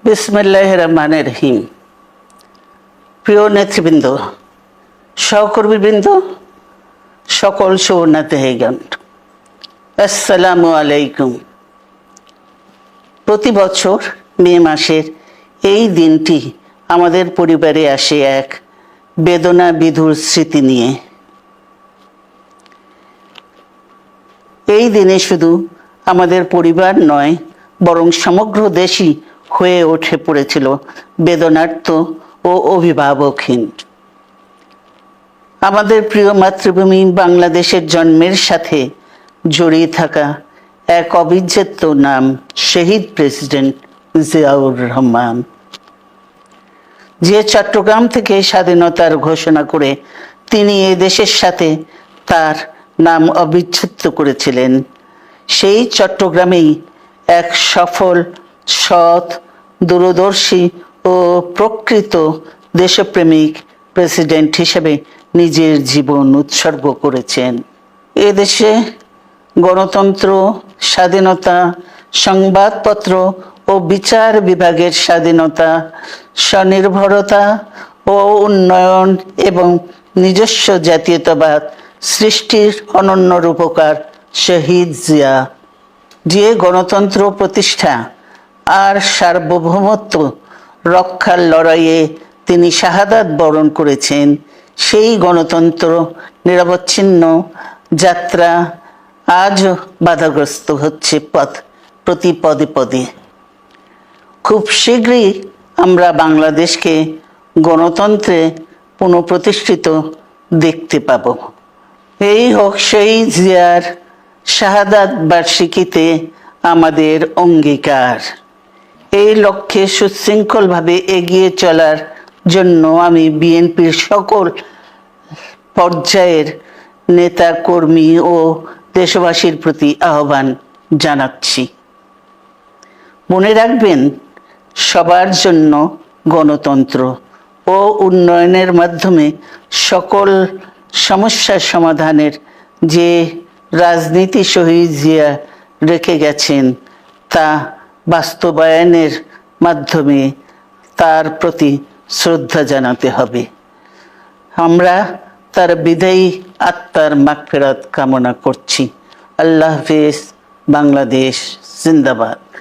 বিসমিল্লাহির রহমানির রহিম। প্রিয় নেতৃবৃন্দ, সহকর্মীবৃন্দ, সকল সুবর্ণাতিগণ, আসসালামু আলাইকুম। প্রতি বছর মে মাসের এই দিনটি আমাদের পরিবারে আসে এক বেদনা বিধুর স্মৃতি নিয়ে। এই দিনে শুধু আমাদের পরিবার নয়, বরং সমগ্র দেশই হয়ে উঠে পড়েছিল বেদনার্ত ও অভিভাবকহীন। আমাদের প্রিয় মাতৃভূমি বাংলাদেশের জন্মের সাথে জড়িয়ে থাকা এক অবিচ্ছেদ্য নাম শহীদ প্রেসিডেন্ট জিয়াউর রহমান, যে চট্টগ্রাম থেকে স্বাধীনতার ঘোষণা করে তিনি এ দেশের সাথে তার নাম অবিচ্ছেদ্য করেছিলেন। সেই চট্টগ্রামেই এক সফল, সৎ, দূরদর্শী ও প্রকৃত দেশপ্রেমিক প্রেসিডেন্ট হিসেবে নিজের জীবন উৎসর্গ করেছেন। এদেশে গণতন্ত্র, স্বাধীনতা, সংবাদপত্র ও বিচার বিভাগের স্বাধীনতা, স্বনির্ভরতা ও উন্নয়ন এবং নিজস্ব জাতীয়তাবাদ সৃষ্টির অনন্য রূপকার শহীদ জিয়া, যে গণতন্ত্র প্রতিষ্ঠা আর সার্বভৌমত্ব রক্ষার লড়াইয়ে তিনি শাহাদাত বরণ করেছেন, সেই গণতন্ত্র নিরবচ্ছিন্ন যাত্রা আজও বাধাগ্রস্ত হচ্ছে প্রতি পদে পদে। খুব শীঘ্রই আমরা বাংলাদেশকে গণতন্ত্রে পুনঃপ্রতিষ্ঠিত দেখতে পাব। এই হোক শহীদ জিয়ার শাহাদাত বার্ষিকীতে আমাদের অঙ্গীকার। এই লক্ষ্যে সুশৃঙ্খলভাবে এগিয়ে চলার জন্য আমি বিএনপির সকল পর্যায়ের নেতা কর্মী ও দেশবাসীর প্রতি আহ্বান জানাচ্ছি। মনে রাখবেন, সবার জন্য গণতন্ত্র ও উন্নয়নের মাধ্যমে সকল সমস্যার সমাধানের যে রাজনীতি শহীদ জিয়া রেখে গেছেন, তা বাস্তবায়নের মাধ্যমে তার প্রতি শ্রদ্ধা জানাতে হবে। আমরা তার বিদায়ী আত্মার মাগফিরাত কামনা করছি। আল্লাহ হাফেজ। বাংলাদেশ জিন্দাবাদ।